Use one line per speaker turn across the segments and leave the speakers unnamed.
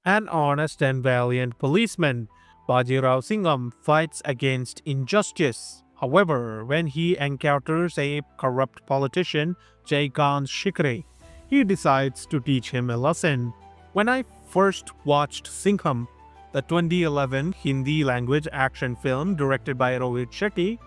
An honest and valiant policeman, Bajirao Singham fights against injustice. However, when he encounters a corrupt politician, Jaykant Shikre, he decides to teach him a lesson. When I first watched Singham, the 2011 Hindi language action film directed by Rohit Shetty,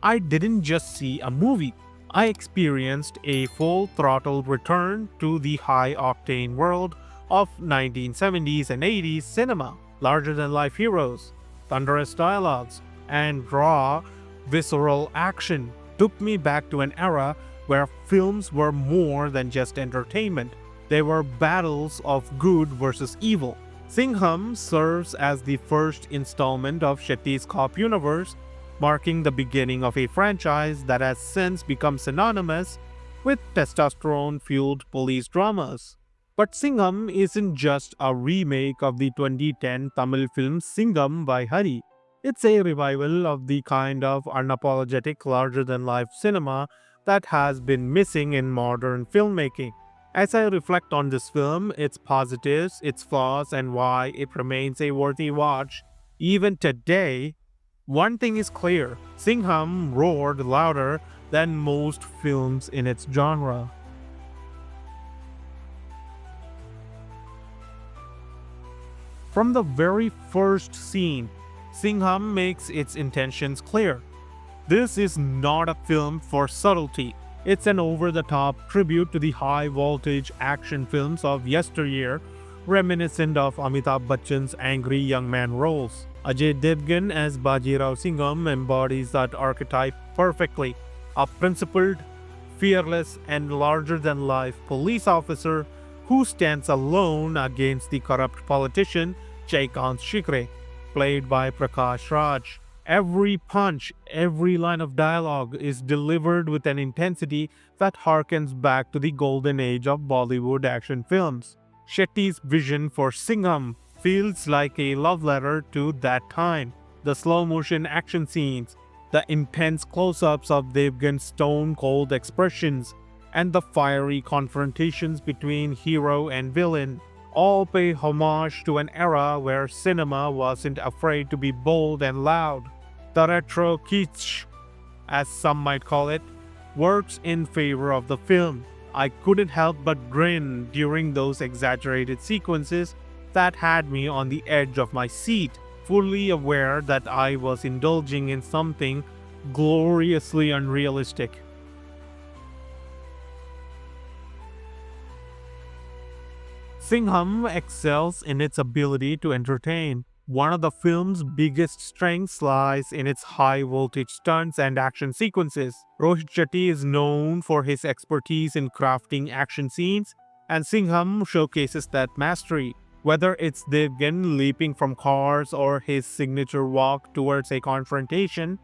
I didn't just see a movie. I experienced a full throttle return to the high octane world of 1970s and 80s cinema. Larger than life heroes, thunderous dialogues, and raw, visceral action took me back to an era where films were more than just entertainment. They were battles of good versus evil. Singham serves as the first installment of Shetty's Cop universe, marking the beginning of a franchise that has since become synonymous with testosterone fueled police dramas. But Singham isn't just a remake of the 2010 Tamil film Singham by Hari. It's a revival of the kind of unapologetic, larger than life cinema that has been missing in modern filmmaking. As I reflect on this film, its positives, its flaws, and why it remains a worthy watch, even today, one thing is clear: Singham roared louder than most films in its genre. From the very first scene, Singham makes its intentions clear. This is not a film for subtlety. It's an over-the-top tribute to the high-voltage action films of yesteryear, reminiscent of Amitabh Bachchan's angry young man roles. Ajay Devgan as Bajirao Singham embodies that archetype perfectly. A principled, fearless, and larger-than-life police officer who stands alone against the corrupt politician Jaykant Shikre, played by Prakash Raj. Every punch, every line of dialogue is delivered with an intensity that harkens back to the golden age of Bollywood action films. Shetty's vision for Singham feels like a love letter to that time. The slow motion action scenes, the intense close ups of Devgan's stone cold expressions, and the fiery confrontations between hero and villain all pay homage to an era where cinema wasn't afraid to be bold and loud. The retro kitsch, as some might call it, works in favor of the film. I couldn't help but grin during those exaggerated sequences that had me on the edge of my seat, fully aware that I was indulging in something gloriously unrealistic. Singham excels in its ability to entertain. One of the film's biggest strengths lies in its high voltage stunts and action sequences. Rohit Shetty is known for his expertise in crafting action scenes, and Singham showcases that mastery. Whether it's Devgan leaping from cars or his signature walk towards a confrontation,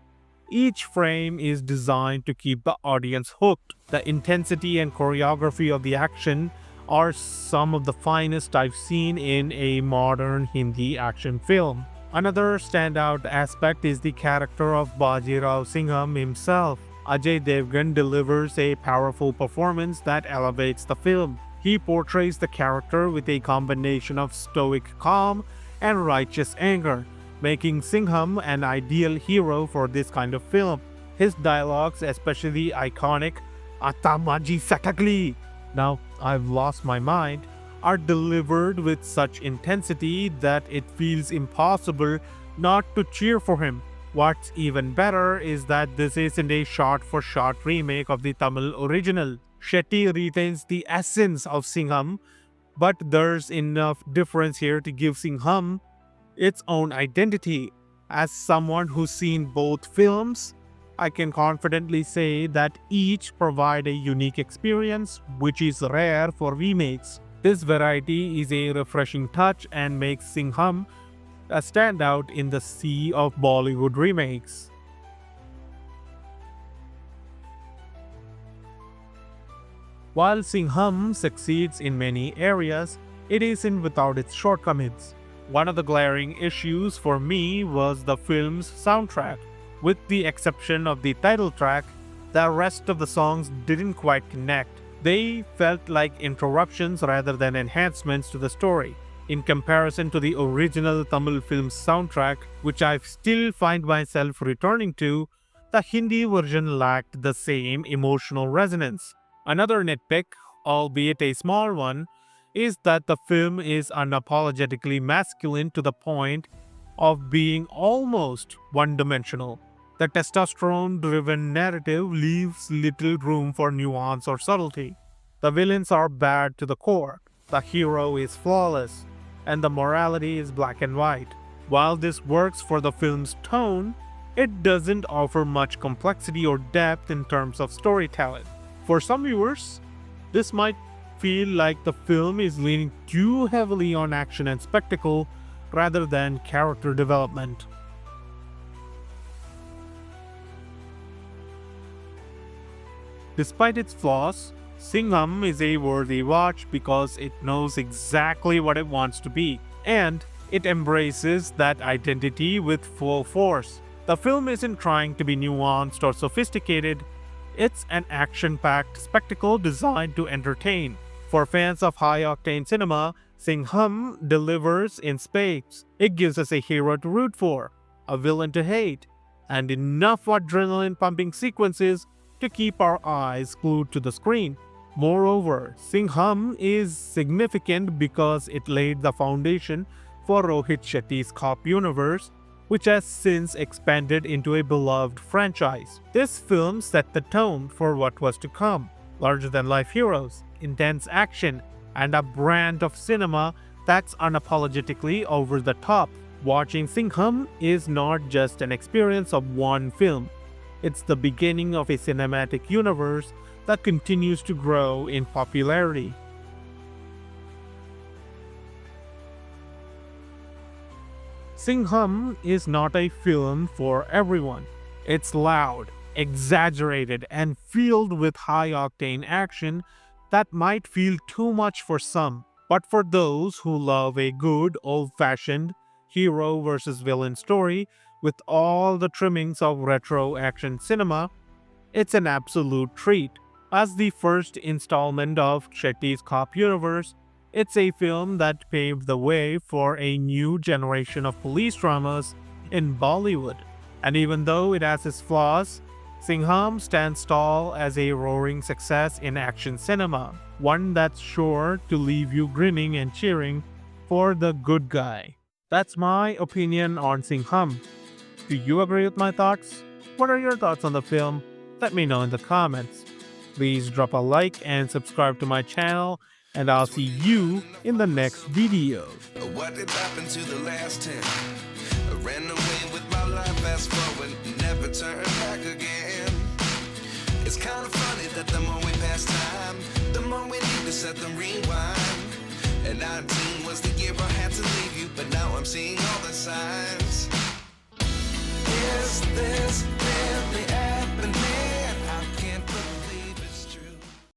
each frame is designed to keep the audience hooked. The intensity and choreography of the action are some of the finest I've seen in a modern Hindi action film. Another standout aspect is the character of Bajirao Singham himself. Ajay Devgan delivers a powerful performance that elevates the film. He portrays the character with a combination of stoic calm and righteous anger, making Singham an ideal hero for this kind of film. His dialogues, especially iconic Atamaji Sakagli, now I've lost my mind, are delivered with such intensity that it feels impossible not to cheer for him. What's even better is that this isn't a shot for shot remake of the Tamil original. Shetty retains the essence of Singham, but there's enough difference here to give Singham its own identity. As someone who's seen both films, I can confidently say that each provide a unique experience, which is rare for remakes. This variety is a refreshing touch and makes Singham a standout in the sea of Bollywood remakes. While Singham succeeds in many areas, it isn't without its shortcomings. One of the glaring issues for me was the film's soundtrack. With the exception of the title track, the rest of the songs didn't quite connect. They felt like interruptions rather than enhancements to the story. In comparison to the original Tamil film's soundtrack, which I still find myself returning to, the Hindi version lacked the same emotional resonance. Another nitpick, albeit a small one, is that the film is unapologetically masculine to the point of being almost one dimensional. The testosterone driven narrative leaves little room for nuance or subtlety. The villains are bad to the core, the hero is flawless, and the morality is black and white. While this works for the film's tone, it doesn't offer much complexity or depth in terms of storytelling. For some viewers, this might feel like the film is leaning too heavily on action and spectacle rather than character development. Despite its flaws, Singham is a worthy watch because it knows exactly what it wants to be, and it embraces that identity with full force. The film isn't trying to be nuanced or sophisticated, it's an action-packed spectacle designed to entertain. For fans of high-octane cinema, Singham delivers in spades. It gives us a hero to root for, a villain to hate, and enough adrenaline-pumping sequences to keep our eyes glued to the screen. Moreover, Singham is significant because it laid the foundation for Rohit Shetty's Cop universe, which has since expanded into a beloved franchise. This film set the tone for what was to come: larger-than-life heroes, intense action, and a brand of cinema that's unapologetically over the top. Watching Singham is not just an experience of one film. It's the beginning of a cinematic universe that continues to grow in popularity. Singham is not a film for everyone. It's loud, exaggerated, and filled with high-octane action that might feel too much for some. But for those who love a good, old-fashioned hero versus villain story with all the trimmings of retro action cinema, it's an absolute treat. As the first installment of Shetty's Cop universe, it's a film that paved the way for a new generation of police dramas in Bollywood. And even though it has its flaws, Singham stands tall as a roaring success in action cinema, one that's sure to leave you grinning and cheering for the good guy. That's my opinion on Singham. Do you agree with my thoughts? What are your thoughts on the film? Let me know in the comments. Please drop a like and subscribe to my channel, and I'll see you in the next video.
What did happen to the last 10? I ran away with my life, fast forward, never turn back again. It's kind of funny that the more we pass time, the more we need to set the rewind. And 19 was the year I had to leave you, but now I'm seeing all the signs.